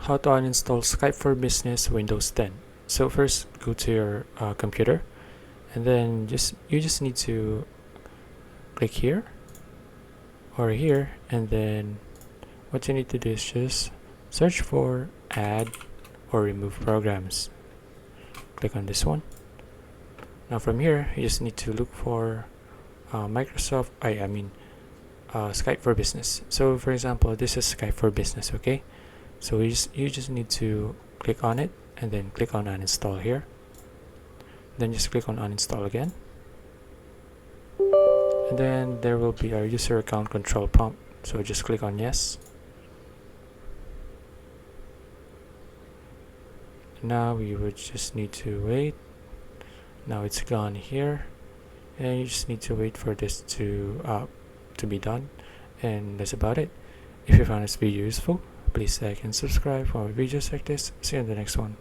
How to uninstall Skype for Business Windows 10. So first, go to your computer, and then you just need to click here or here, and then what you need to do is just search for add or remove programs. Click on this one. Now from here, you just need to look for Skype for Business. So for example, this is Skype for Business, okay? So you just need to click on it and then click on uninstall here. Then just click on uninstall again. And then there will be our user account control prompt. So just click on yes. Now you would just need to wait. Now it's gone here, and you just need to wait for this to be done. And that's about it. If you found this video useful, please like and subscribe for more videos like this. See you in the next one.